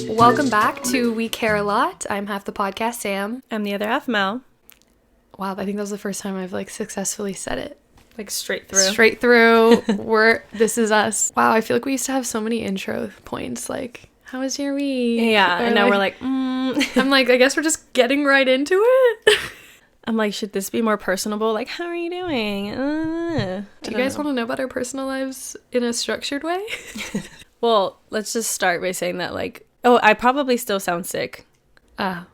Welcome back to We Care a Lot. I'm half the podcast, Sam. I'm the other half, Mel. Wow, I think that was the first time I've successfully said it. Like straight through. Straight through. This is us. Wow, I feel like we used to have so many intro points, like, how was your week? Yeah, and now we're like, I'm like, I guess we're just getting right into it. I'm like, should this be more personable? Like, how are you doing? Do you guys want to know about our personal lives in a structured way? Well, let's just start by saying that, like, oh, I probably still sound sick. A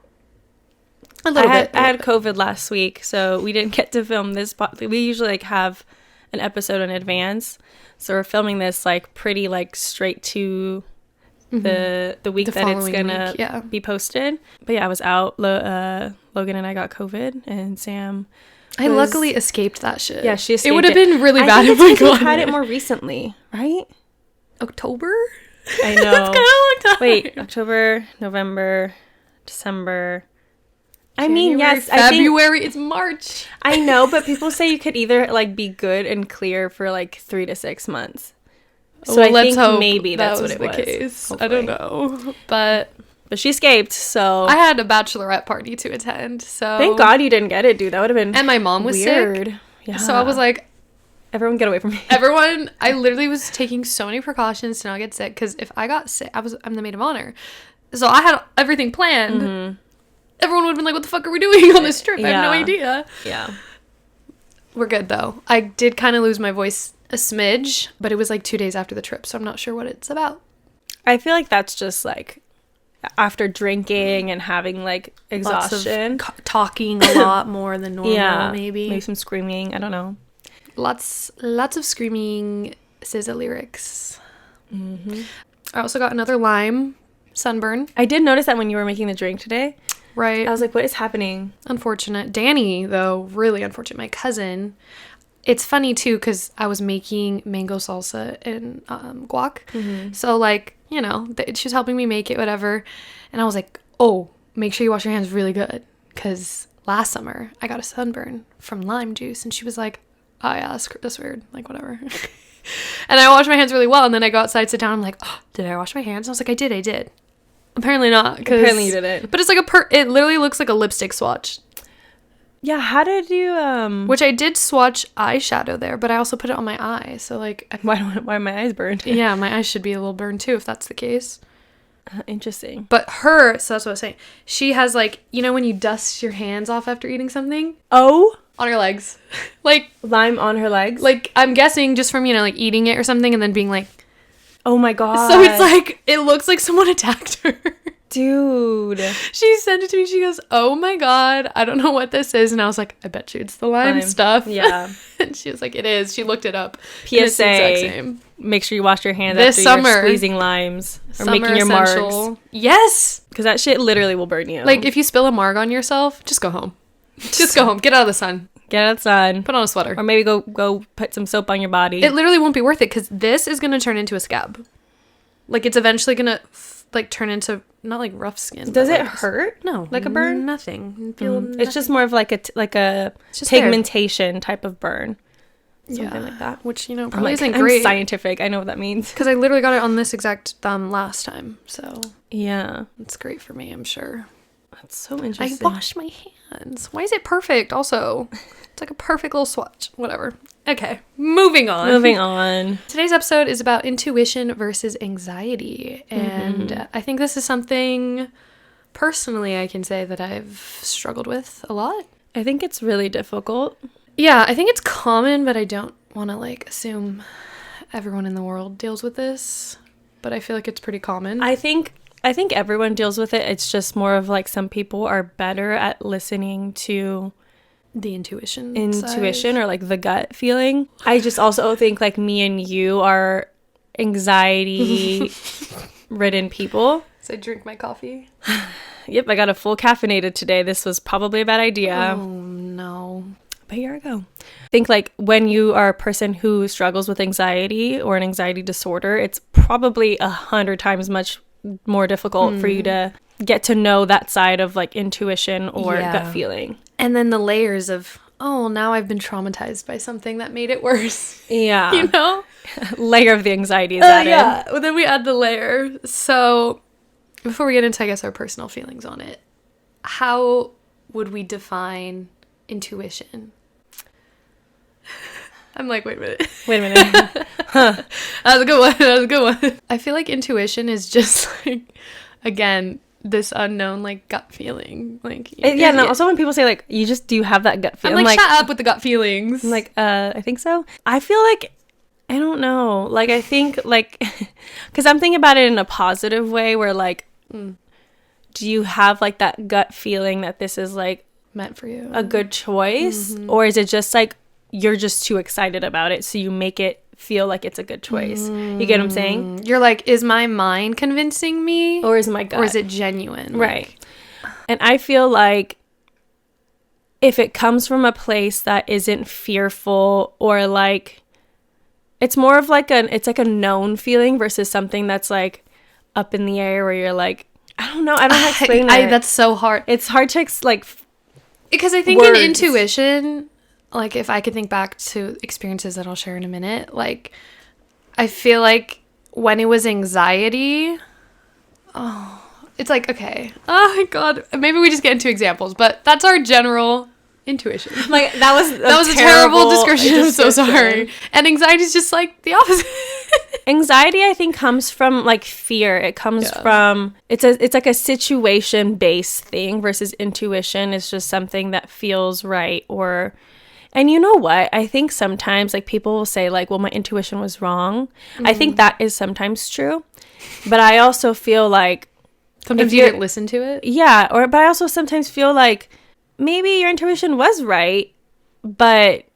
little bit. I had COVID last week, so we didn't get to film this. We usually have an episode in advance, so we're filming this pretty straight to the week that it's gonna be posted. But yeah, I was out. Logan and I got COVID, and Sam. I luckily escaped that shit. Yeah, she escaped. It would have been really bad if I had it more recently, right? October? I know. That's kind of a long time. Wait, October, November, December. January, yes. February, it's March. I know, but people say you could either be good and clear for 3 to 6 months. So I think maybe that's what it was. Case. Hopefully. I don't know, but she escaped. So I had a bachelorette party to attend. So thank God you didn't get it, dude. That would have been and my mom was weird. Sick. Yeah. So I was like, everyone get away from me. I literally was taking so many precautions to not get sick, because if I got sick, I'm the maid of honor, so I had everything planned. Mm-hmm. Everyone would have been like, what the fuck are we doing on this trip? I have no idea. Yeah. We're good, though. I did kind of lose my voice a smidge, but it was 2 days after the trip, so I'm not sure what it's about. I feel like that's just after drinking and having exhaustion. Talking a lot more than normal, maybe some screaming. I don't know. Lots of screaming SZA lyrics. Mm-hmm. I also got another Lyme sunburn. I did notice that when you were making the drink today. Right. I was like, what is happening? Unfortunate. Danny, though, really unfortunate. My cousin. It's funny, too, because I was making mango salsa and guac. Mm-hmm. So, she was helping me make it, whatever. And I was like, oh, make sure you wash your hands really good. Because last summer, I got a sunburn from lime juice. And she was like, oh, yeah, that's weird. Whatever. And I washed my hands really well. And then I go outside, sit down. I'm like, oh, did I wash my hands? And I was like, I did. Apparently not. Apparently you didn't. But it's it literally looks like a lipstick swatch. Yeah, how did you, Which I did swatch eyeshadow there, but I also put it on my eye, so, Why are my eyes burned? Yeah, my eyes should be a little burned, too, if that's the case. Interesting. But so that's what I was saying. She has, when you dust your hands off after eating something? Oh? On her legs. Lime on her legs? I'm guessing just from, eating it or something and then being oh my God. So it's it looks like someone attacked her. Dude. She sent it to me. She goes, oh my God, I don't know what this is. And I was like, I bet you it's the lime stuff. Yeah. And she was like, it is. She looked it up. PSA. Make sure you wash your hands this after summer, you're squeezing limes or making your essential. margs. Yes. Because that shit literally will burn you. If you spill a marg on yourself, just go home. Just go home. Get out of the sun. Get outside. Put on a sweater. Or maybe go put some soap on your body. It literally won't be worth it, because this is going to turn into a scab. It's eventually going to turn into, not rough skin. Does it hurt? No. Like a burn? Nothing. It's just more of a pigmentation type of burn. Something like that. Which, probably isn't great. I'm scientific. I know what that means. Because I literally got it on this exact thumb last time. So. Yeah. It's great for me, I'm sure. That's so interesting. I washed my hands. Why is it perfect also? It's a perfect little swatch. Whatever. Okay. Moving on. Today's episode is about intuition versus anxiety. And I think this is something, personally, I can say that I've struggled with a lot. I think it's really difficult. Yeah, I think it's common, but I don't want to assume everyone in the world deals with this. But I feel like it's pretty common. I think everyone deals with it. It's just more of some people are better at listening to the intuition side. Or the gut feeling. I just also think me and you are anxiety ridden people. So I drink my coffee. Yep, I got a full caffeinated today. This was probably a bad idea. Oh no. But here I go. I think when you are a person who struggles with anxiety or an anxiety disorder, it's probably 100 times much more difficult for you to get to know that side of intuition or gut feeling. And then the layers of oh, now I've been traumatized by something that made it worse. Yeah. You know? Layer of the anxiety is added. Yeah. Well, then we add the layer. So before we get into, I guess, our personal feelings on it, how would we define intuition? I'm like, wait a minute. Huh. That was a good one. I feel like intuition is just like, again, this unknown like gut feeling. Like Also when people say like, do you have that gut feeling? I'm like, shut up with the gut feelings. I'm like, I think so. I feel like, I don't know. Like, I think like, because I'm thinking about it in a positive way where like, do you have like that gut feeling that this is like meant for you, a good choice? Or is it just like, you're just too excited about it, so you make it feel like it's a good choice? You get what I'm saying? You're like, is my mind convincing me? Or is my gut? Or is it genuine? Right. And I feel like if it comes from a place that isn't fearful or like, it's more of like it's like a known feeling versus something that's like up in the air where you're like, I don't know. I don't know how to explain it. That's so hard. It's hard to because I think words. In intuition, like if I could think back to experiences that I'll share in a minute, like I feel like when it was anxiety, it's like, okay, oh my God, maybe we just get into examples, but that's our general intuition. Like that was a terrible description. I'm so sorry. And anxiety is just like the opposite. Anxiety, I think, comes from like fear. It comes from it's like a situation based thing versus intuition is just something that feels right. And you know what? I think sometimes like people will say like, well, my intuition was wrong. I think that is sometimes true. But I also feel like sometimes you didn't listen to it. Yeah. But I also sometimes feel like maybe your intuition was right, but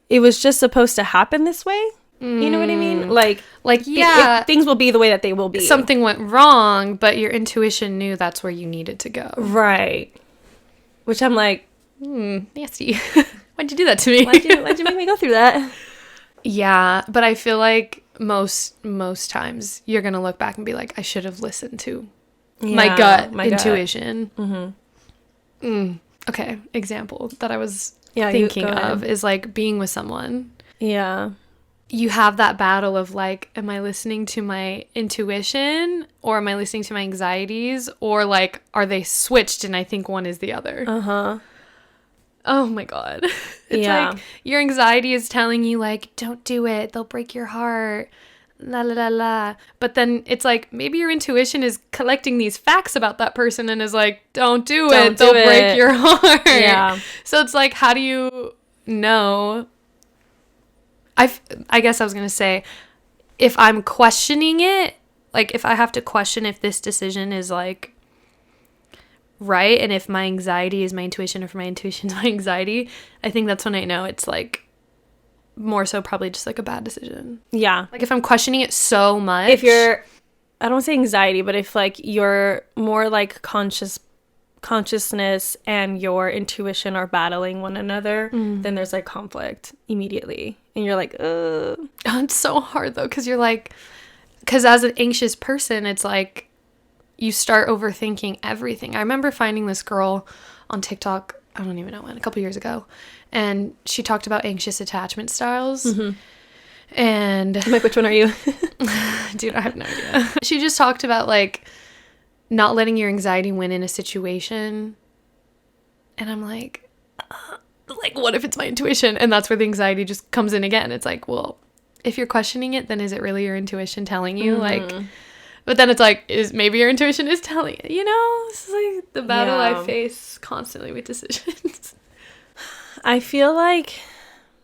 it was just supposed to happen this way. You know what I mean? Like yeah, things will be the way that they will be. Something went wrong, but your intuition knew that's where you needed to go. Right. Which I'm like, nasty. Why'd you do that to me? Why'd you make me go through that? Yeah, but I feel like most times you're gonna look back and be like, I should have listened to my gut intuition. Okay, example that I was thinking of is like being with someone. Yeah. You have that battle of like, am I listening to my intuition or am I listening to my anxieties, or like, are they switched and I think one is the other? Oh my God. It's like your anxiety is telling you like, don't do it, they'll break your heart, la la la la. But then it's like, maybe your intuition is collecting these facts about that person and is like, don't do it, they'll break your heart. Yeah. So it's like, how do you know? I guess I was going to say, if I'm questioning it, like if I have to question if this decision is like right, and if my anxiety is my intuition or if my intuition is my anxiety, I think that's when I know it's like more so probably just like a bad decision. Yeah. Like if I'm questioning it so much. If you're, I don't want to say anxiety, but if like you're more like consciousness and your intuition are battling one another, then there's like conflict immediately. And you're like, ugh. It's so hard though, because you're like, because as an anxious person, it's like you start overthinking everything. I remember finding this girl on TikTok, I don't even know when, a couple years ago, and she talked about anxious attachment styles. And I'm like, which one are you? Dude, I have no idea. She just talked about like not letting your anxiety win in a situation. And I'm like, what if it's my intuition? And that's where the anxiety just comes in again. It's like, well, if you're questioning it, then is it really your intuition telling you? Like, but then it's like, maybe your intuition is telling you, you know? This is like the battle I face constantly with decisions. I feel like,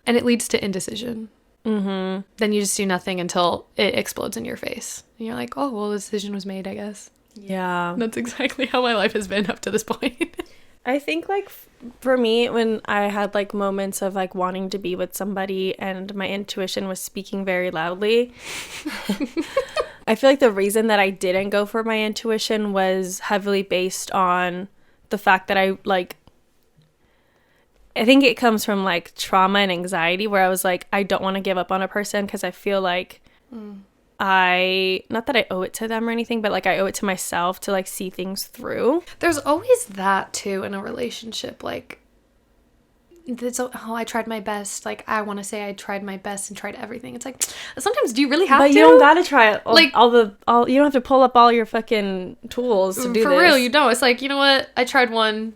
and it leads to indecision. Then you just do nothing until it explodes in your face. And you're like, oh, well, the decision was made, I guess. Yeah. That's exactly how my life has been up to this point. I think like for me, when I had like moments of like wanting to be with somebody and my intuition was speaking very loudly, I feel like the reason that I didn't go for my intuition was heavily based on the fact that I think it comes from like trauma and anxiety, where I was like, I don't want to give up on a person because I feel like not that I owe it to them or anything, but like I owe it to myself to like see things through. There's always that too in a relationship. Like I tried my best. Like, I want to say I tried my best and tried everything. It's like, sometimes do you really have to? But you don't gotta try it. You don't have to pull up all your fucking tools to do this. For real, you don't. It's like, you know what? I tried one.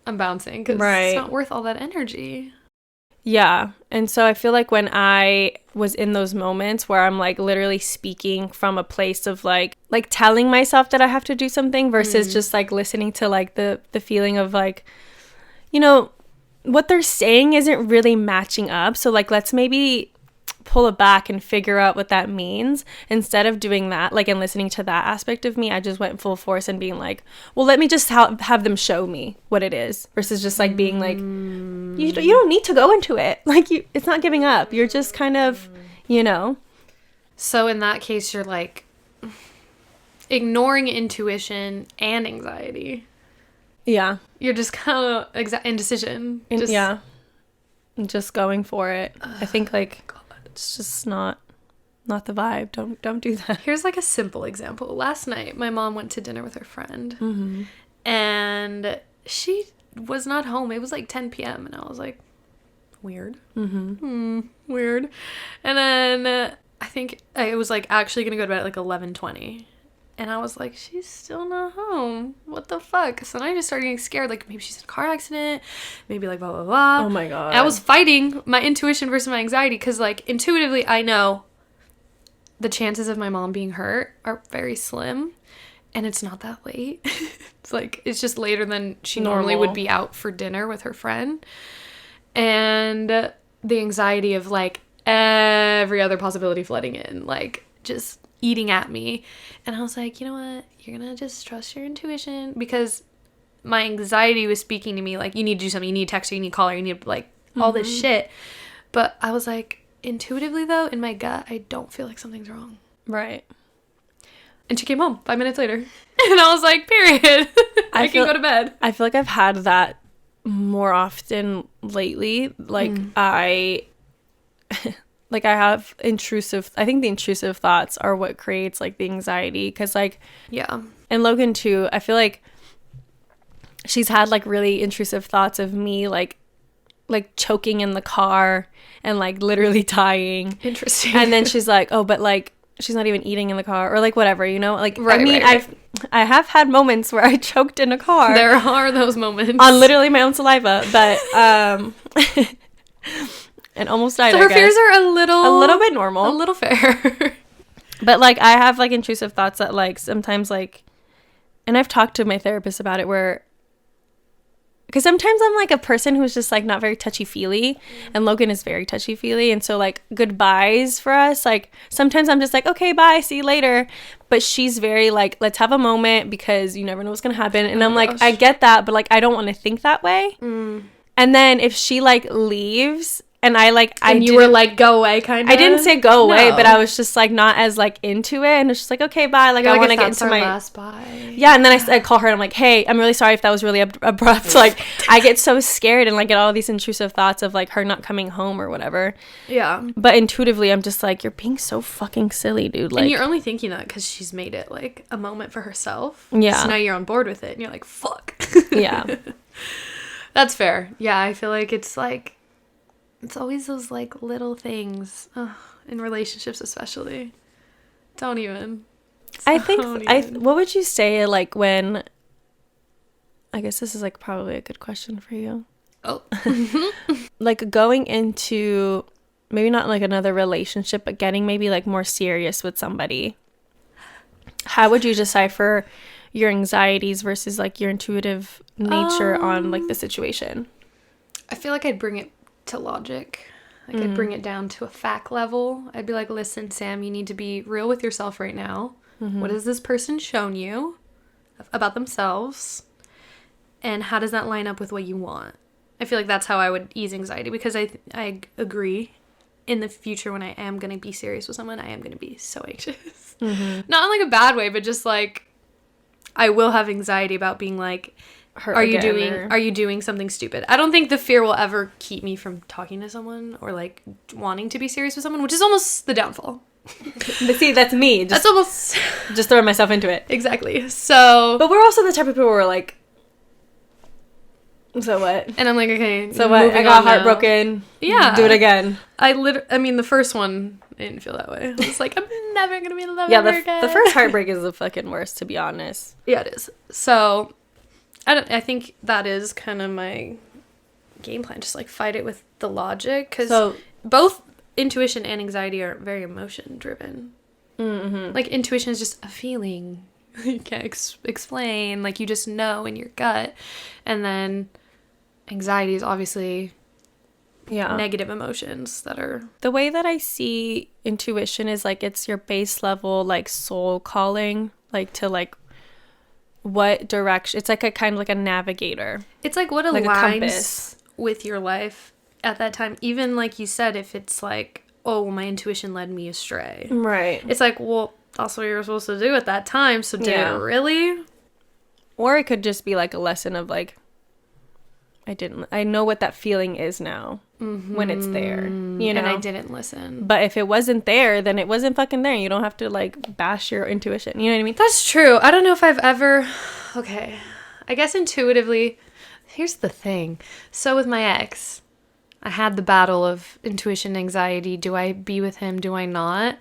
I'm bouncing because it's not worth all that energy. Yeah. And so I feel like when I was in those moments where I'm like literally speaking from a place of like telling myself that I have to do something versus just like listening to like the feeling of like, you know, what they're saying isn't really matching up. So like, let's maybe pull it back and figure out what that means. Instead of doing that, like, and listening to that aspect of me, I just went full force and being like, well, let me just have them show me what it is, versus just like being like, you don't need to go into it. Like, it's not giving up. You're just kind of, you know. So in that case, you're like ignoring intuition and anxiety. Yeah. You're just kind of indecision. Just going for it. I think like, God, it's just not the vibe. Don't do that. Here's like a simple example. Last night, my mom went to dinner with her friend, and she was not home. It was like 10 p.m. and I was like, weird. Weird. And then I think I was like actually gonna go to bed at like 11:20. And I was like, she's still not home. What the fuck? So then I just started getting scared. Like, maybe she's in a car accident. Maybe like blah, blah, blah. Oh, my God. And I was fighting my intuition versus my anxiety. Because, like, intuitively, I know the chances of my mom being hurt are very slim. And it's not that late. It's like, it's just later than she normally would be out for dinner with her friend. And the anxiety of, like, every other possibility flooding in. Like, just eating at me. And I was like, you know what, you're gonna just trust your intuition, because my anxiety was speaking to me like, you need to do something, you need to text her, you need to call her, you need like all this shit. But I was like, intuitively though, in my gut, I don't feel like something's wrong. Right. And she came home 5 minutes later. And I was like, period. I can go to bed. I feel like I've had that more often lately. Like I have I think the intrusive thoughts are what creates like the anxiety. Because like, yeah. And Logan too, I feel like she's had like really intrusive thoughts of me like choking in the car and like literally dying. Interesting. And then she's like, oh, but like she's not even eating in the car, or like whatever, you know? Like, right, I mean, right. I have had moments where I choked in a car. There are those moments. On literally my own saliva, but and almost died. So her fears are a little bit normal, a little fair. But like, I have like intrusive thoughts that like sometimes like, and I've talked to my therapist about it, where because sometimes I'm like a person who's just like not very touchy-feely, and Logan is very touchy-feely, and so like goodbyes for us, like sometimes I'm just like, okay, bye, see you later, but she's very like, let's have a moment because you never know what's gonna happen. And I'm like, I get that, but like I don't want to think that way. And then if she like leaves and I like, and you were like, go away, kind of. I didn't say go away, but I was just like not as like into it, and it's just like, okay, bye. Like, I want to get into my last bye. Yeah, and then I call her and I'm like, hey, I'm really sorry if that was really abrupt. Like, I get so scared and like get all these intrusive thoughts of like her not coming home or whatever. Yeah. But intuitively, I'm just like, you're being so fucking silly, dude. Like, and you're only thinking that because she's made it like a moment for herself. Yeah. So now you're on board with it, and you're like, fuck. Yeah. That's fair. Yeah, I feel like it's always those like little things in relationships, especially. Don't even. What would you say like when, I guess this is like probably a good question for you. Oh. Like going into maybe not like another relationship, but getting maybe like more serious with somebody. How would you decipher your anxieties versus like your intuitive nature on like the situation? I feel like I'd bring it to logic. Like I'd bring it down to a fact level. I'd be like, listen, Sam, you need to be real with yourself right now. What has this person shown you about themselves, and how does that line up with what you want? I feel like that's how I would ease anxiety, because I agree, in the future when I am going to be serious with someone, I am going to be so anxious. Not in like a bad way, but just like I will have anxiety about being like, are you doing something stupid? I don't think the fear will ever keep me from talking to someone or like wanting to be serious with someone, which is almost the downfall. But see, that's me. That's almost just throwing myself into it. Exactly. So, but we're also the type of people who are like, So what? And I'm like, okay. So what? I got heartbroken. Yeah. Do it again. I mean, the first one, I didn't feel that way. I was like, I'm never going to be in love Yeah, ever again. the first heartbreak is the fucking worst, to be honest. Yeah, it is. So, I think that is kind of my game plan. Just, like, fight it with the logic. Because both intuition and anxiety are very emotion-driven. Mm-hmm. Like, intuition is just a feeling. You can't explain. Like, you just know in your gut. And then anxiety is obviously negative emotions that are... The way that I see intuition is, like, it's your base level, like, soul calling, like, to, like, what direction... It's like a kind of like a navigator. It's like what aligns with your life at that time. Even, like you said, if it's like, oh, my intuition led me astray. Right. It's like, well, that's what you were supposed to do at that time, so did it really? Or it could just be, like, a lesson of, like, I know what that feeling is now when it's there, you know? And I didn't listen. But if it wasn't there, then it wasn't fucking there. You don't have to, like, bash your intuition. You know what I mean? That's true. I don't know if I've ever... Okay. I guess intuitively... Here's the thing. So with my ex, I had the battle of intuition, anxiety. Do I be with him? Do I not?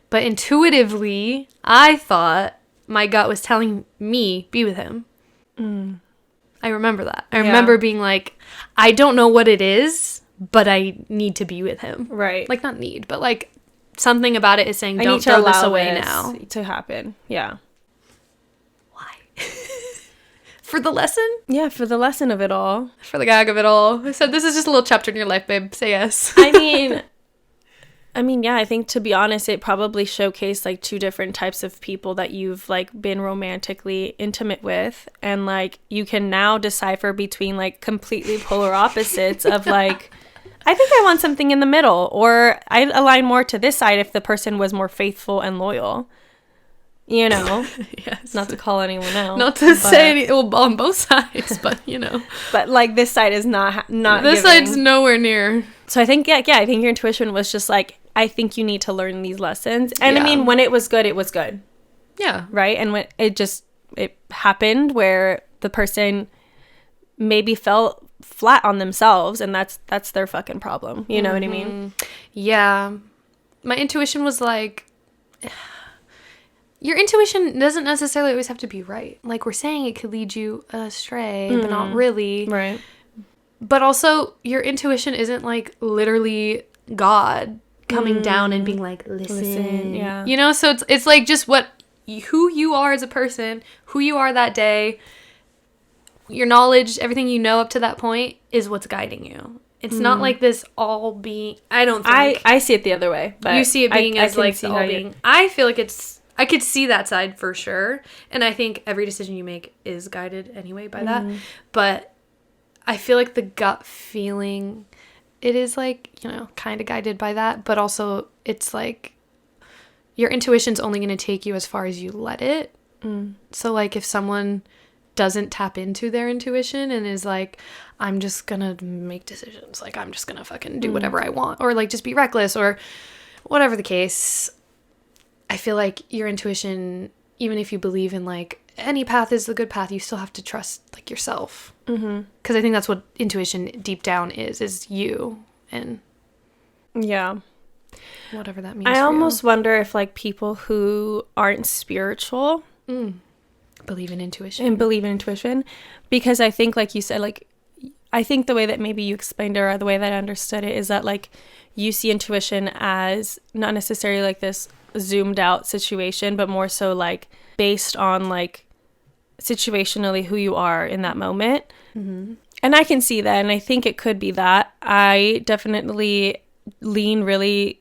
But intuitively, I thought my gut was telling me, be with him. I remember that. I remember being like, I don't know what it is, but I need to be with him. Right. Like, not need, but like something about it is saying, don't throw this away now. To happen. Yeah. Why? For the lesson? Yeah, for the lesson of it all. For the gag of it all. I said, this is just a little chapter in your life, babe. Say yes. I mean, yeah, I think, to be honest, it probably showcased, like, two different types of people that you've, like, been romantically intimate with. And, like, you can now decipher between, like, completely polar opposites of, like, I think I want something in the middle. Or I align more to this side if the person was more faithful and loyal. You know? Yes. Not to call anyone out. Not to say any, well, on both sides, but, you know. But, like, this side is not this giving. Side's nowhere near. So I think, I think your intuition was just, like, I think you need to learn these lessons. And I mean, when it was good, it was good. Yeah. Right? And when it happened where the person maybe felt flat on themselves, and that's their fucking problem. You know what I mean? Yeah. My intuition was like, your intuition doesn't necessarily always have to be right. Like we're saying, it could lead you astray, but not really. Right. But also, your intuition isn't like literally God coming down and being like, listen. Yeah. You know, so it's like just who you are as a person, who you are that day, your knowledge, everything you know up to that point is what's guiding you. It's not like this all being, I don't think. I see it the other way. But you see it being as like the all being. I feel like I could see that side for sure. And I think every decision you make is guided anyway by that. But I feel like the gut feeling, it is like, you know, kind of guided by that. But also it's like your intuition's only going to take you as far as you let it. So like if someone doesn't tap into their intuition and is like, I'm just gonna make decisions, like I'm just gonna fucking do whatever I want, or like just be reckless, or whatever the case, I feel like your intuition, even if you believe in like any path is the good path, you still have to trust like yourself, because I think that's what intuition deep down is you and whatever that means. I almost wonder if like people who aren't spiritual believe in intuition, because I think, like you said, like I think the way that maybe you explained it, or the way that I understood it, is that like you see intuition as not necessarily like this zoomed out situation, but more so like based on like situationally who you are in that moment. And I can see that, and I think it could be that. I definitely lean really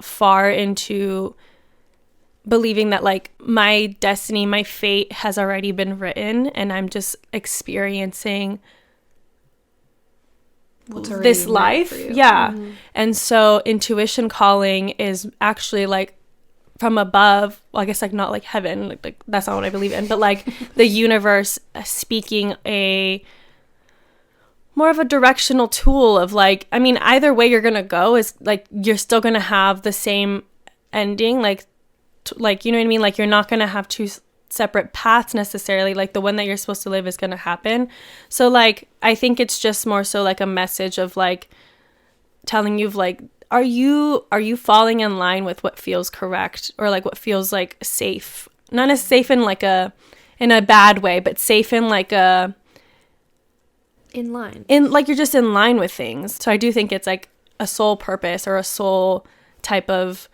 far into believing that like my destiny, my fate has already been written, and I'm just experiencing this life. And so intuition calling is actually like from above. Well, I guess like not like heaven, like that's not what I believe in, but like the universe speaking a more of a directional tool of like, I mean, either way you're gonna go is like you're still gonna have the same ending, like you know what I mean, like you're not gonna have two separate paths necessarily. Like the one that you're supposed to live is going to happen. So like I think it's just more so like a message of like telling you like, are you falling in line with what feels correct, or like what feels like safe? Not as safe in like in a bad way, but safe in like in like you're just in line with things. So I do think it's like a soul purpose or a soul type of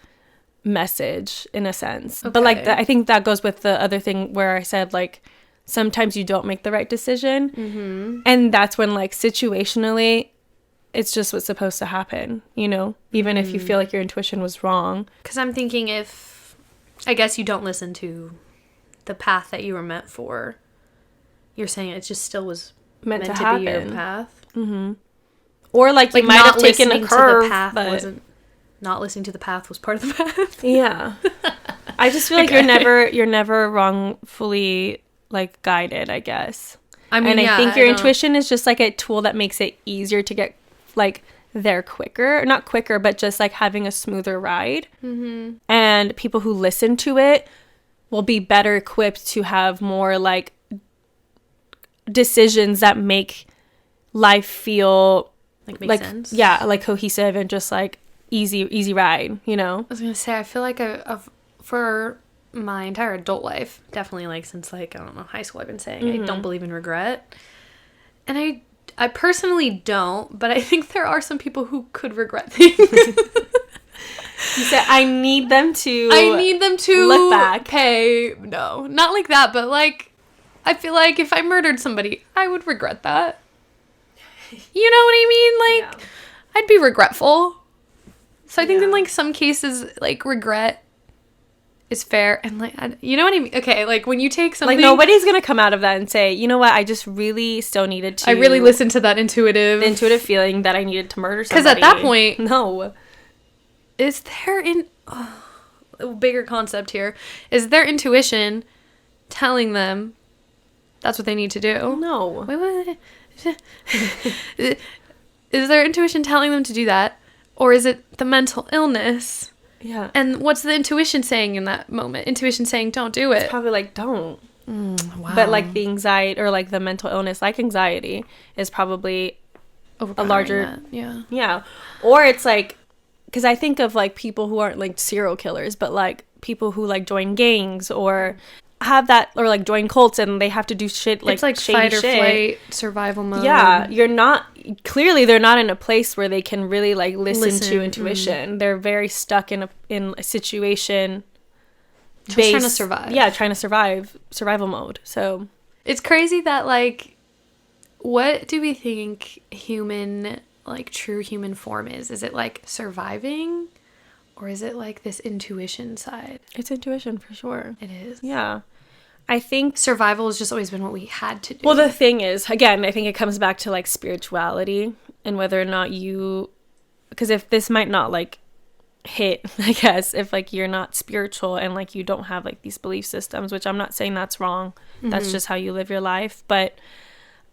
message in a sense. Okay. But like I think that goes with the other thing where I said like sometimes you don't make the right decision, and that's when like situationally it's just what's supposed to happen, you know, even if you feel like your intuition was wrong. Because I'm thinking, if I guess you don't listen to the path that you were meant for, you're saying it just still was meant to be your path. Or like you might have taken a curve, to the path wasn't. Not listening to the path was part of the path. Yeah. I just feel like you're never wrongfully like guided, I guess. I mean, and I think your intuition is just like a tool that makes it easier to get like there quicker. Not quicker, but just like having a smoother ride. And people who listen to it will be better equipped to have more like decisions that make life feel like sense. Yeah, like cohesive and just like easy ride, you know? I was gonna say, I feel like for my entire adult life, definitely like since like, I don't know, high school, I've been saying I don't believe in regret. And I personally don't, but I think there are some people who could regret things. You said, I need them to look back. No, not like that, but like, I feel like if I murdered somebody, I would regret that. You know what I mean? Like, yeah. I'd be regretful. So I think in like some cases, like regret is fair, and like, you know what I mean? Okay, like when you take something, like nobody's gonna come out of that and say, you know what, I just really still needed to. I really listened to that intuitive feeling that I needed to murder somebody. Because at that point, no, is there a bigger concept here? Is their intuition telling them that's what they need to do? No. Wait. Is their intuition telling them to do that? Or is it the mental illness? Yeah. And what's the intuition saying in that moment? Intuition saying, don't do it. It's probably like, don't. Wow. But like the anxiety or like the mental illness, like anxiety, is probably a larger... that. Yeah. Yeah. Or it's like... Because I think of like people who aren't like serial killers, but like people who like join gangs or have that, or like join cults and they have to do shit like, it's like fight or flight survival mode. Yeah, they're not in a place where they can really like listen to intuition. They're very stuck in a situation just trying to survive. Yeah, trying to survival mode. So it's crazy that like, what do we think human, like true human form is? Is it like surviving? Or is it like this intuition side? It's intuition for sure. It is. Yeah. I think survival has just always been what we had to do. Well, the thing is, again, I think it comes back to like spirituality and whether or not because if this might not like hit, I guess, if like you're not spiritual and like you don't have like these belief systems, which I'm not saying that's wrong. That's just how you live your life. But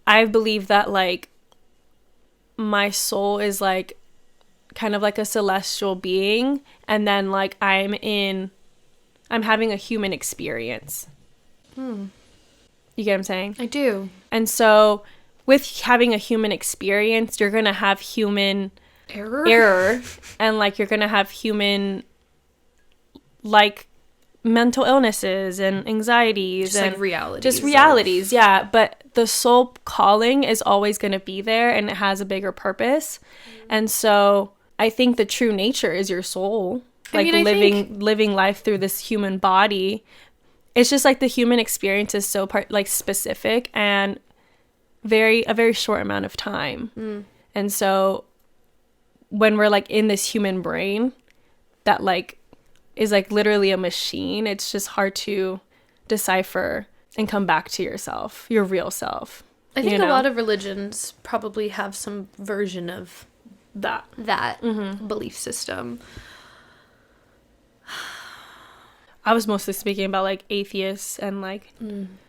I believe that like my soul is like kind of like a celestial being, and then like I'm having a human experience. You get what I'm saying? I do. And so with having a human experience, you're gonna have human error and like you're gonna have human like mental illnesses and anxieties just and like realities. Just realities, yeah. But the soul calling is always gonna be there, and it has a bigger purpose. And so I think the true nature is your soul, like living life through this human body. It's just like the human experience is so specific and a very short amount of time. And so when we're like in this human brain that like is like literally a machine, it's just hard to decipher and come back to yourself, your real self. I think a lot of religions probably have some version of that belief system. I was mostly speaking about like atheists and like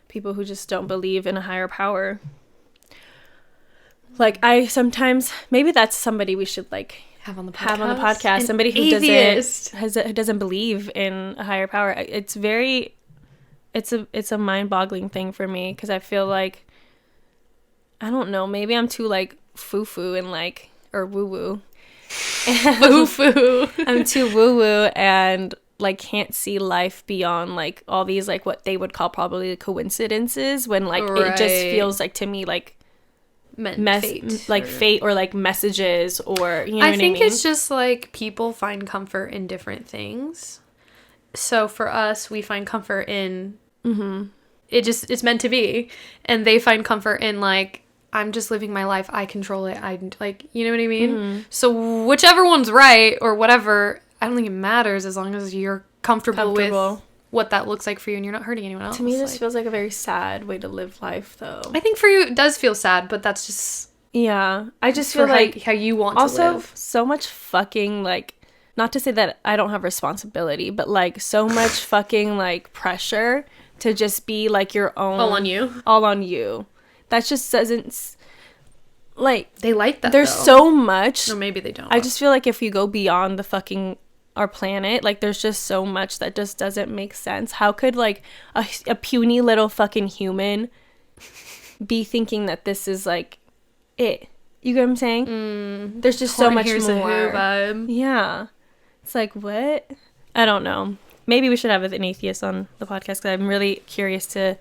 people who just don't believe in a higher power. Like I sometimes, maybe that's somebody we should like have on the podcast. Somebody who doesn't believe in a higher power. It's it's a mind-boggling thing for me, because I feel like, I don't know, maybe I'm too like foo-foo and like, or woo-woo. Foo-foo. I'm too woo-woo and like can't see life beyond like all these like what they would call probably coincidences, when like it just feels like to me like fate, like fate, or like messages, or you know I what think I mean? it's just like people find comfort in different things. So for us, we find comfort in it's meant to be, and they find comfort in like, I'm just living my life, I control it, I like, you know what I mean? So whichever one's right or whatever, I don't think it matters, as long as you're comfortable with what that looks like for you and you're not hurting anyone else. To me, this feels like a very sad way to live life, though. I think for you it does feel sad, but that's just, yeah, I just feel like how you want also to live. so much fucking like, not to say that I don't have responsibility, but like so much fucking like pressure to just be like your own, All on you. That just doesn't, like, they like that, there's though. so much, or maybe they don't. I just feel like if you go beyond the fucking our planet, like there's just so much that just doesn't make sense. How could like a puny little fucking human be thinking that this is like it? You get what I'm saying? There's just so much Here's more. a Who vibe. Yeah, it's like, what? I don't know. Maybe we should have an atheist on the podcast, because I'm really curious to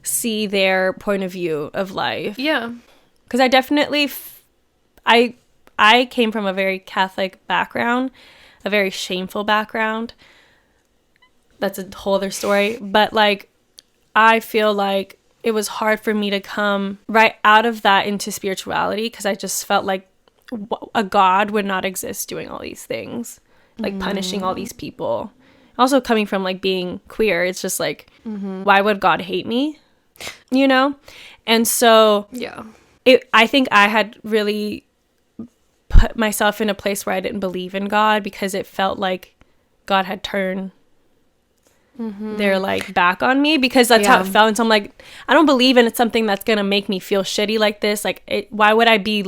see their point of view of life. Yeah, because I definitely I came from a very Catholic background, a very shameful background. That's a whole other story. But like, I feel like it was hard for me to come right out of that into spirituality, because I just felt like a God would not exist doing all these things, like punishing all these people. Also coming from like being queer, it's just like, why would God hate me? You know? And so yeah, I think I had really put myself in a place where I didn't believe in God, because it felt like God had turned their like back on me, because that's how it felt. And so I'm like, I don't believe in something that's gonna make me feel shitty like this. Like, why would I be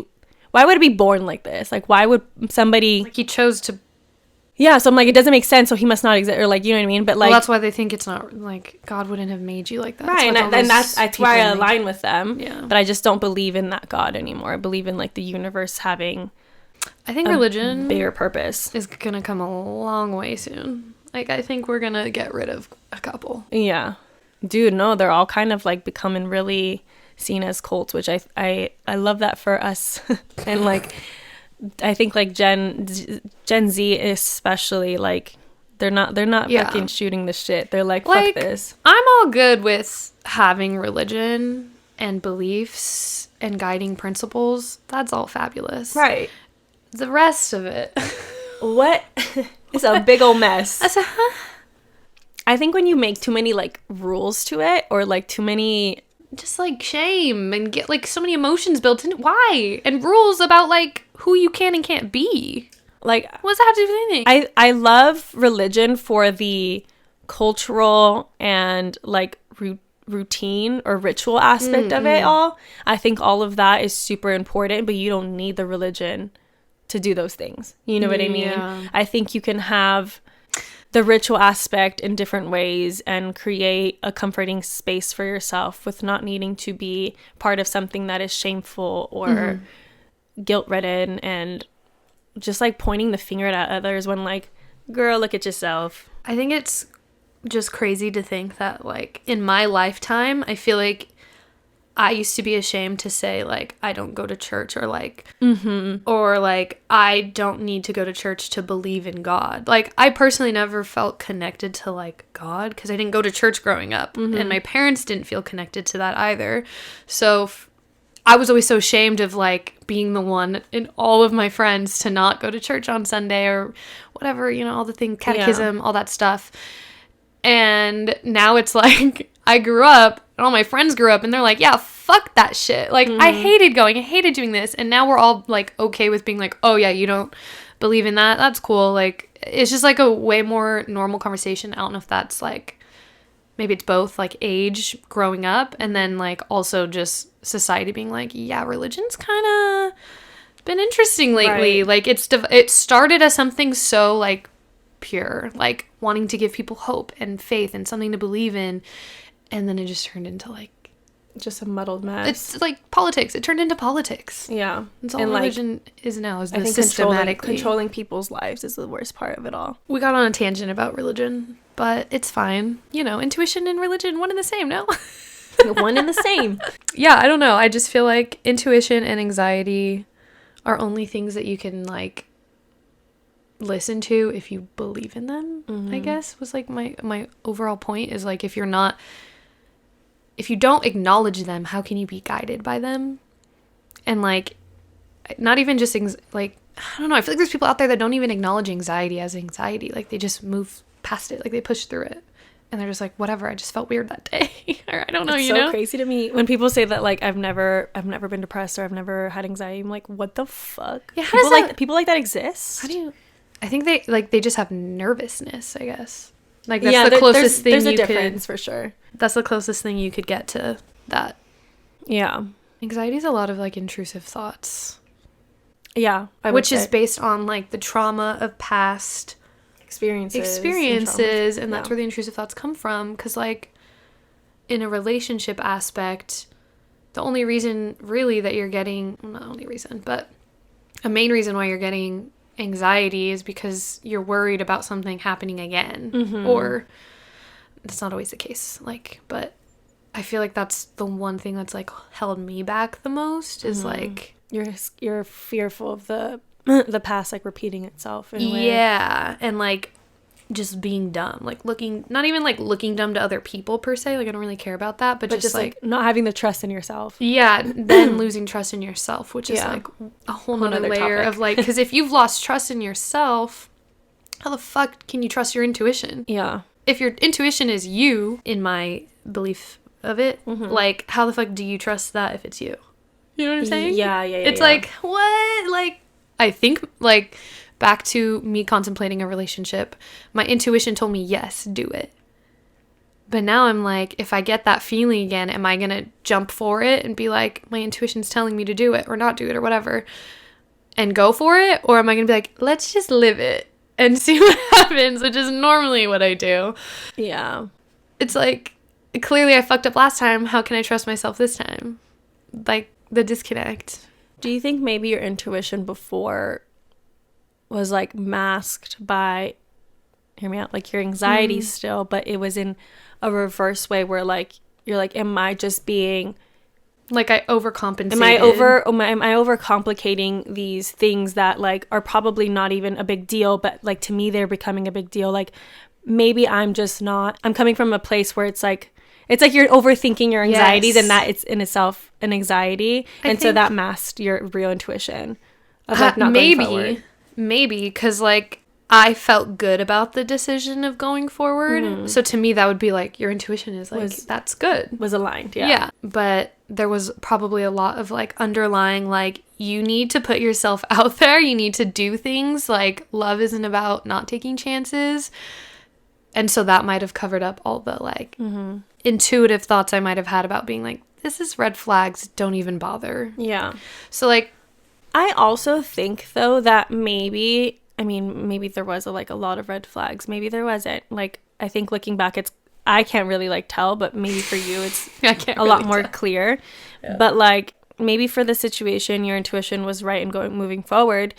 born like this? Like, why would somebody, like, he chose to. Yeah, so I'm like, it doesn't make sense, so he must not exist, or like, you know what I mean? But like, Well, that's why they think it's not, like, God wouldn't have made you like that. Right, and that's why I align with them. Yeah. But I just don't believe in that God anymore. I believe in like the universe having, I think, religion bigger purpose is gonna come a long way soon. Like, I think we're gonna get rid of a couple. Yeah, dude, no, they're all kind of like becoming really seen as cults, which I love that for us. And like, I think like Gen Z especially, like, they're not fucking shooting the shit. They're like, fuck this. I'm all good with having religion and beliefs and guiding principles. That's all fabulous. Right. The rest of it. What? It's a big old mess. I said, huh? I think when you make too many like rules to it, or like too many, just like shame and get like so many emotions built in. Why? And rules about like who you can and can't be. Like, what does that have to do with anything? I love religion for the cultural and like routine or ritual aspect of it all. I think all of that is super important, but you don't need the religion to do those things. You know what I mean? Yeah. I think you can have the ritual aspect in different ways and create a comforting space for yourself with not needing to be part of something that is shameful or guilt-ridden, and just like pointing the finger at others when like, girl, look at yourself. I think it's just crazy to think that like in my lifetime, I feel like I used to be ashamed to say like I don't go to church, or like or like I don't need to go to church to believe in God. Like, I personally never felt connected to like God because I didn't go to church growing up, and my parents didn't feel connected to that either. So I was always so ashamed of like being the one in all of my friends to not go to church on Sunday or whatever, you know, all the things, catechism, all that stuff. And now it's like I grew up and all my friends grew up and they're like, yeah, fuck that shit. Like, I hated going. I hated doing this. And now we're all like okay with being like, oh yeah, you don't believe in that. That's cool. Like, it's just like a way more normal conversation. I don't know if that's like, maybe it's both like age growing up and then like also just society being like, yeah, religion's kind of been interesting lately. Right. Like, it started as something so like pure, like wanting to give people hope and faith and something to believe in. And then it just turned into like just a muddled mess. It's like politics. It turned into politics. Yeah. That's all religion is now, is the controlling people's lives is the worst part of it all. We got on a tangent about religion, but it's fine. You know, intuition and religion, one and the same, no? One and the same. Yeah, I don't know. I just feel like intuition and anxiety are only things that you can, like, listen to if you believe in them, I guess, was, like, my overall point is, like, if you don't acknowledge them, how can you be guided by them? And, like, not even just, like, I don't know. I feel like there's people out there that don't even acknowledge anxiety as anxiety. Like, they just move past it. Like, they push through it. And they're just like, whatever, I just felt weird that day. Or I don't know, it's you know? It's so crazy to me when people say that, like, I've never been depressed or I've never had anxiety. I'm like, what the fuck? Yeah, people like that exist? How do you... I think they just have nervousness, I guess. Like, that's the closest thing there's a difference, for sure. That's the closest thing you could get to that. Yeah. Anxiety is a lot of, like, intrusive thoughts. Yeah. Which is based on, like, the trauma of past experiences and that's where the intrusive thoughts come from. Because, like, in a relationship aspect, the only reason, really, that you're getting... Well, not the only reason, but a main reason why you're getting anxiety is because you're worried about something happening again. Or... That's not always the case, like, but I feel like that's the one thing that's, like, held me back the most is, like... You're fearful of the past, like, repeating itself in a way. Yeah, and, like, just being dumb. Like, not even, like, looking dumb to other people, per se. Like, I don't really care about that, but just like... not having the trust in yourself. Yeah, then losing trust in yourself, which is, like, a whole nother layer topic. Of, like... Because if you've lost trust in yourself, how the fuck can you trust your intuition? Yeah. If your intuition is you, in my belief of it, like, how the fuck do you trust that if it's you? You know what I'm saying? Yeah. It's like, what? Like, I think, like, back to me contemplating a relationship, my intuition told me, yes, do it. But now I'm like, if I get that feeling again, am I going to jump for it and be like, my intuition's telling me to do it or not do it or whatever, and go for it? Or am I going to be like, let's just live it and see what happens, which is normally what I do. Yeah. It's like, clearly I fucked up last time. How can I trust myself this time? Like, the disconnect. Do you think maybe your intuition before was, like, masked by, hear me out, like, your anxiety still, but it was in a reverse way where, like, you're like, am I just being... Like, I overcompensated. Am I overcomplicating these things that, like, are probably not even a big deal, but, like, to me, they're becoming a big deal. Like, maybe I'm just not... I'm coming from a place where it's like you're overthinking your anxieties, and that it's in itself an anxiety. So that masked your real intuition of, like, not going forward. Maybe, because, like, I felt good about the decision of going forward. So to me, that would be like, your intuition is like, that's good. Was aligned, yeah. Yeah, but there was probably a lot of, like, underlying, like, you need to put yourself out there. You need to do things. Like, love isn't about not taking chances. And so that might have covered up all the, like, intuitive thoughts I might have had about being like, this is red flags. Don't even bother. Yeah. So, like... I also think, though, that maybe there was a lot of red flags. Maybe there wasn't. Like, I think looking back, I can't really, like, tell, but maybe for you, it's a lot more clear. Yeah. But, like, maybe for the situation, your intuition was right in moving forward.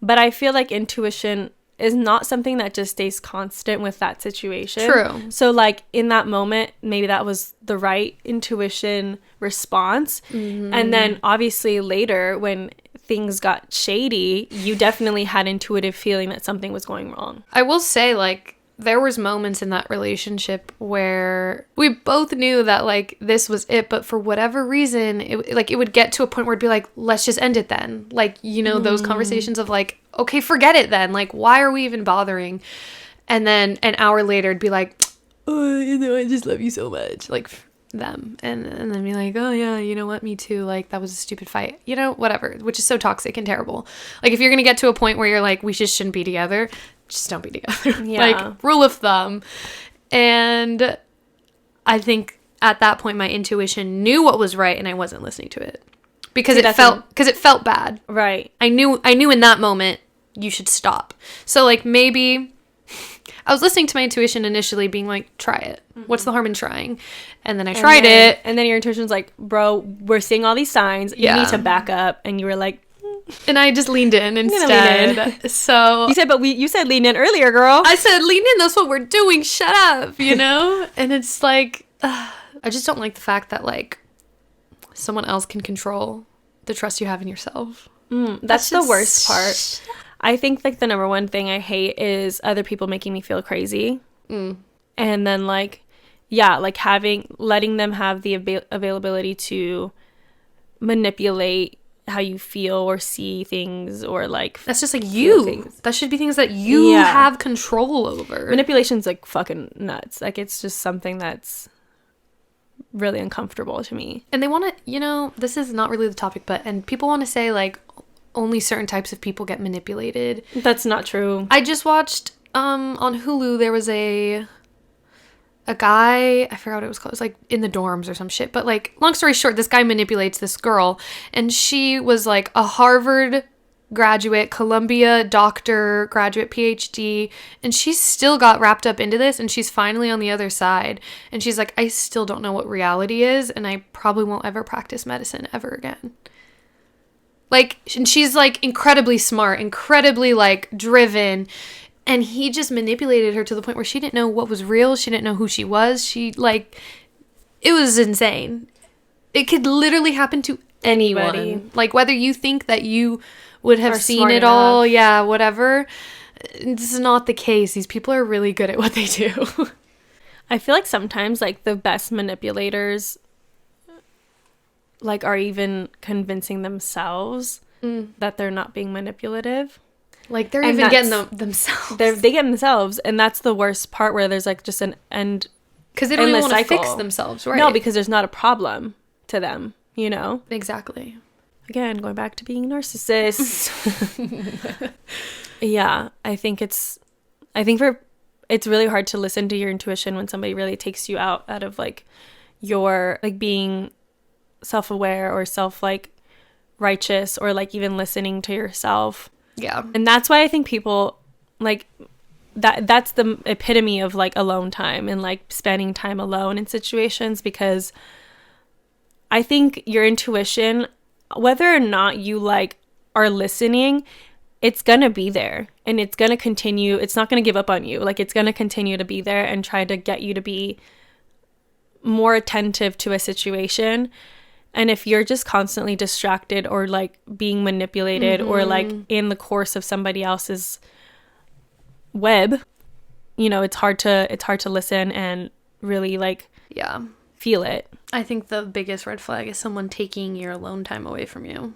But I feel like intuition is not something that just stays constant with that situation. True. So, like, in that moment, maybe that was the right intuition response. And then, obviously, later, when things got shady, you definitely had intuitive feeling that something was going wrong. I will say, like, there was moments in that relationship where we both knew that, like, this was it, but for whatever reason, it would get to a point where it'd be like, let's just end it then. Like, you know, those conversations of, like, okay, forget it then. Like, why are we even bothering? And then an hour later, it'd be like, oh, you know, I just love you so much. Like, them. And then be like, oh, yeah, you know what? Me too. Like, that was a stupid fight. You know, whatever. Which is so toxic and terrible. Like, if you're going to get to a point where you're like, we just shouldn't be together, just don't be together. Yeah. Like, rule of thumb. And I think at that point, my intuition knew what was right, and I wasn't listening to it. Because it felt bad. Right. I knew in that moment you should stop. So, like, maybe I was listening to my intuition initially being like, try it. What's the harm in trying? And then I tried it. And then your intuition's like, bro, we're seeing all these signs. You need to back up. And you were like... And I just leaned in instead. Lean in. So... You said lean in earlier, girl. I said lean in. That's what we're doing. Shut up, you know? And it's like... I just don't like the fact that, like, someone else can control the trust you have in yourself. That's the worst part. I think, like, the number one thing I hate is other people making me feel crazy. And then, like, like, letting them have the availability to manipulate how you feel or see things, or, like... That's just, like, you. That should be things that you have control over. Manipulation's, like, fucking nuts. Like, it's just something that's... really uncomfortable to me. And they want to, you know, this is not really the topic, but, and people want to say, like, only certain types of people get manipulated. That's not true. I just watched, on Hulu, there was a guy, I forgot what it was called, it was, like, in the dorms or some shit, but, like, long story short, this guy manipulates this girl, and she was, like, a Harvard graduate, Columbia doctor, graduate, PhD, and she still got wrapped up into this, and she's finally on the other side, and she's like, I still don't know what reality is, and I probably won't ever practice medicine ever again. Like, and she's, like, incredibly smart, incredibly, like, driven, and he just manipulated her to the point where she didn't know what was real, she didn't know who she was, she, like, it was insane. It could literally happen to anyone. Like, whether you think that you would have seen it all, whatever. This is not the case. These people are really good at what they do. I feel like sometimes, like, the best manipulators, like, are even convincing themselves that they're not being manipulative. Like, they're even getting themselves. They get themselves, and that's the worst part, where there's, like, just an end. Because they don't even want to fix themselves, right? No, because there's not a problem to them, you know? Exactly. Again, going back to being narcissists. Yeah, I think it's really hard to listen to your intuition when somebody really takes you out of, like, your, like, being self-aware or like, righteous, or, like, even listening to yourself. Yeah. And that's why I think people, like, that's the epitome of, like, alone time and, like, spending time alone in situations, because I think your intuition, whether or not you, like, are listening, it's gonna be there, and it's gonna continue. It's not gonna give up on you. Like, it's gonna continue to be there and try to get you to be more attentive to a situation. And if you're just constantly distracted, or, like, being manipulated, or, like, in the course of somebody else's web, you know, it's hard to listen and really, like, feel it. I think the biggest red flag is someone taking your alone time away from you.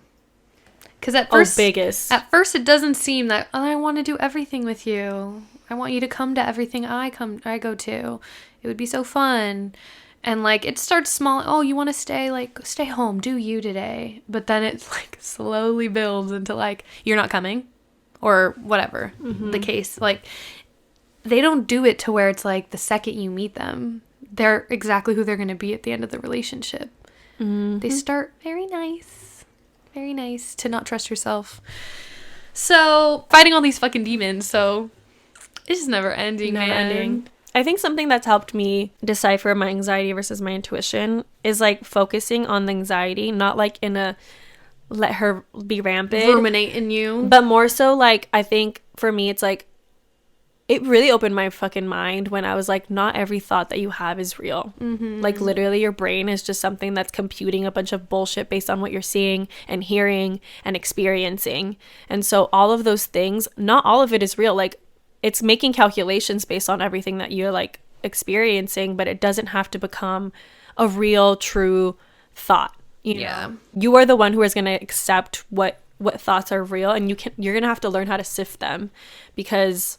Because at first it doesn't seem that, I want to do everything with you. I want you to come to everything I go to. It would be so fun. And, like, it starts small. Oh, you want to stay home, do you today? But then it, like, slowly builds into, like, you're not coming, or whatever the case. Like, they don't do it to where it's like the second you meet them, they're exactly who they're going to be at the end of the relationship. They start very nice to not trust yourself. So, fighting all these fucking demons. So, it's just never ending, man. I think something that's helped me decipher my anxiety versus my intuition is, like, focusing on the anxiety, not, like, in a let her be rampant, ruminate in you, but more so, like, I think for me it's like, it really opened my fucking mind when I was like, not every thought that you have is real. Like, literally, your brain is just something that's computing a bunch of bullshit based on what you're seeing and hearing and experiencing. And so all of those things, not all of it is real. Like, it's making calculations based on everything that you're, like, experiencing, but it doesn't have to become a real, true thought. You know? You are the one who is going to accept what thoughts are real, and you're going to have to learn how to sift them, because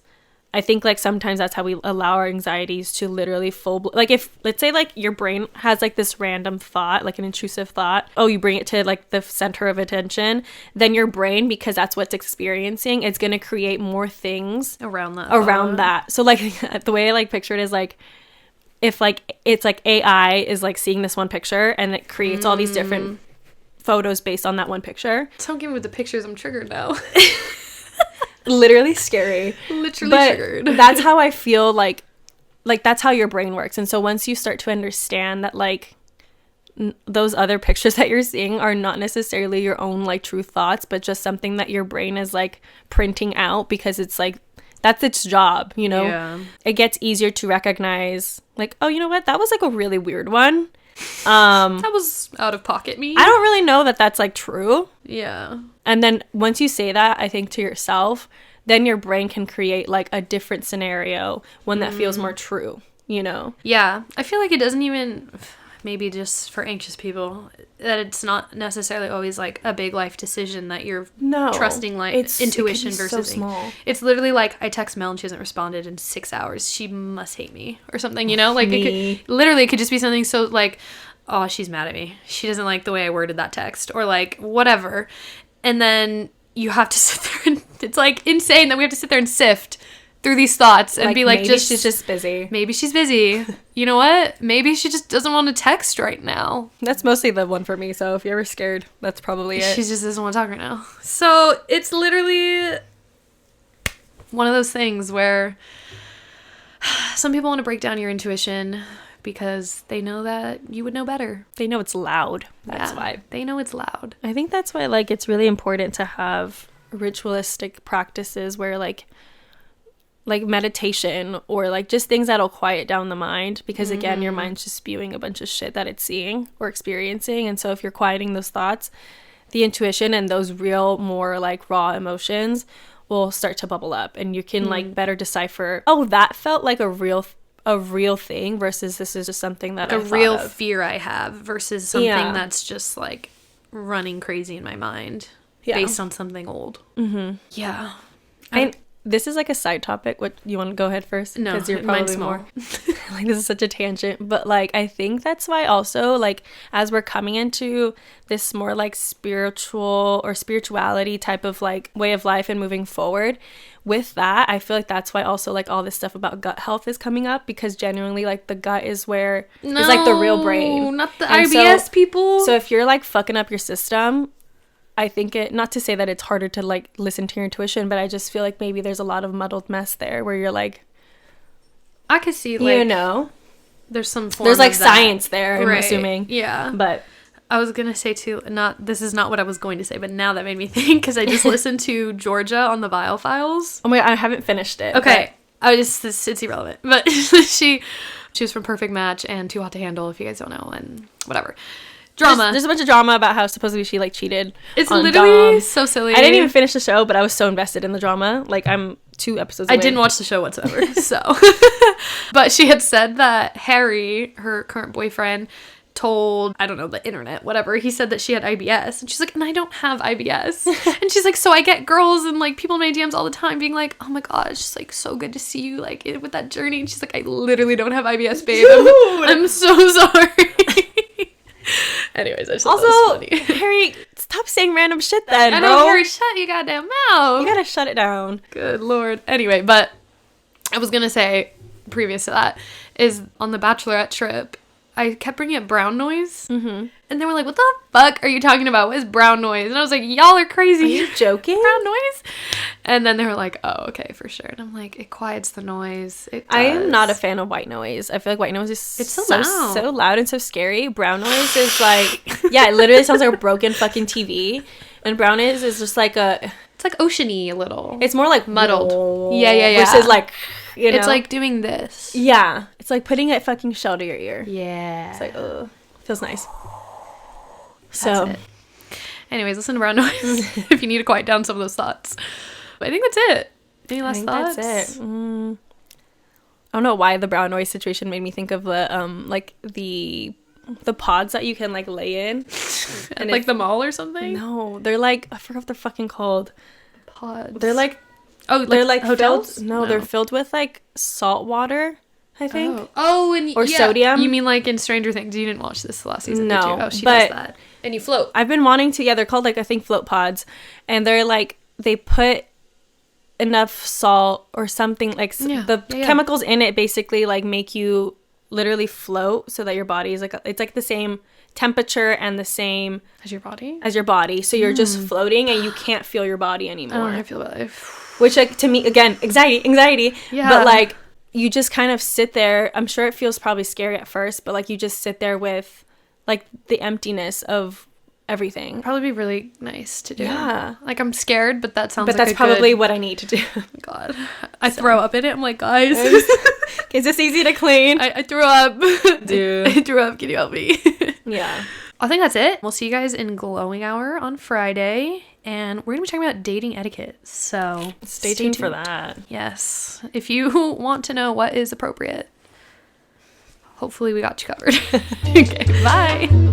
I think, like, sometimes that's how we allow our anxieties to literally like, if, let's say, like, your brain has, like, this random thought, like an intrusive thought, you bring it to, like, the center of attention, then your brain, because that's what's experiencing, it's going to create more things around that. So, like, the way I, like, picture it is, like, if, like, it's like AI is, like, seeing this one picture, and it creates all these different photos based on that one picture. Don't give me with the pictures, I'm triggered now. Literally scary. Literally but triggered. That's how I feel like that's how your brain works. And so once you start to understand that like those other pictures that you're seeing are not necessarily your own like true thoughts, but just something that your brain is like printing out because it's like that's its job, you know? Yeah. It gets easier to recognize like, oh, you know what? That was like a really weird one. That was out of pocket me. I don't really know that that's like true. Yeah. And then once you say that, I think to yourself, then your brain can create like a different scenario, one that feels more true, you know? Yeah. I feel like it doesn't even, maybe just for anxious people, that it's not necessarily always like a big life decision that you're trusting like intuition versus so small. It's literally like I text Mel and she hasn't responded in 6 hours. She must hate me or something, you know? Like it could just be something so like, oh, she's mad at me. She doesn't like the way I worded that text or like whatever. And then you have to sit there and it's like insane that we have to sit there and sift through these thoughts and like, be like, maybe she's just busy. Maybe she's busy. You know what? Maybe she just doesn't want to text right now. That's mostly the one for me. So if you're ever scared, that's probably it. She just doesn't want to talk right now. So it's literally one of those things where some people want to break down your intuition because they know that you would know better. They know it's loud. That's why. They know it's loud. I think that's why like it's really important to have ritualistic practices where like meditation or like just things that'll quiet down the mind because again your mind's just spewing a bunch of shit that it's seeing or experiencing, and so if you're quieting those thoughts, the intuition and those real more like raw emotions will start to bubble up and you can like better decipher, oh, that felt like a real thing versus this is just something that a real fear I have versus something that's just like running crazy in my mind based on something old. Yeah. This is like a side topic. What, you want to go ahead first? No, because you're probably more like this is such a tangent, but like I think that's why also like as we're coming into this more like spiritual or spirituality type of like way of life and moving forward with that, I feel like that's why also like all this stuff about gut health is coming up because genuinely like the gut is where is like the real brain, not the IBS people. So if you're like fucking up your system, I think not to say that it's harder to like listen to your intuition, but I just feel like maybe there's a lot of muddled mess there where you're like, I could see like, you know, there's some form there's like of science there, I'm right. assuming. Yeah. But I was going to say too, this is not what I was going to say, but now that made me think because I just listened to Georgia on the Bio Files. Oh my God, I haven't finished it. Okay. It's irrelevant, but she was from Perfect Match and Too Hot to Handle if you guys don't know and whatever. Drama. There's a bunch of drama about how supposedly she like cheated. It's literally so silly. I didn't even finish the show, but I was so invested in the drama. Like I'm 2 episodes away. I didn't watch the show whatsoever. So, but she had said that Harry, her current boyfriend, told, I don't know, the internet, whatever. He said that she had IBS, and she's like, and I don't have IBS. And she's like, so I get girls and like people in my DMs all the time being like, oh my gosh, it's like so good to see you like with that journey. And she's like, I literally don't have IBS, babe. I'm so sorry. Anyways, I just thought that was funny. Harry, stop saying random shit then, I bro. know, Harry, shut your goddamn mouth. You gotta shut it down. Good lord. Anyway, but I was gonna say, previous to that, is on the Bachelorette trip, I kept bringing up brown noise. Mm-hmm. And they were like, what the fuck are you talking about? What is brown noise? And I was like, y'all are crazy. Are you joking? Brown noise? And then they were like, oh, okay, for sure. And I'm like, it quiets the noise. I am not a fan of white noise. I feel like white noise is it's so loud and so scary. Brown noise is like, yeah, it literally sounds like a broken fucking TV. And brown noise is just like it's like oceany a little. It's more like muddled. Yeah. Versus like, you know. It's like doing this. Yeah. It's like putting a fucking shell to your ear. Yeah. It's like, ugh. Feels nice. That's it. Anyways, listen to brown noise if you need to quiet down some of those thoughts. But I think that's it. Any last thoughts? That's it. I don't know why the brown noise situation made me think of the like the pods that you can like lay in and like the mall or something. No, they're like, I forgot what they're fucking called. Pods. They're like, they're like hotels. No, they're filled with like salt water, I think. Or sodium. You mean like in Stranger Things? You didn't watch this last season, no, did you? Oh, she does that. And you float. I've been wanting to. Yeah, they're called like, I think, float pods, and they're like, they put enough salt or something like chemicals in it basically like make you literally float so that your body is like it's like the same temperature and the same as your body. So you're just floating and you can't feel your body anymore. I don't know how I feel about it. which like to me, again, anxiety. Yeah. But like you just kind of sit there. I'm sure it feels probably scary at first, but like you just sit there with like the emptiness of everything. Probably be really nice to do. Yeah. Like I'm scared, but that sounds But like that's probably what I need to do. Oh my God. I throw up in it. I'm like, guys. Is this easy to clean? I threw up. Dude. I threw up. Can you help me? Yeah. I think that's it. We'll see you guys in Glowing Hour on Friday. And we're going to be talking about dating etiquette. So stay tuned for that. Yes. If you want to know what is appropriate, hopefully we got you covered. Okay. Bye.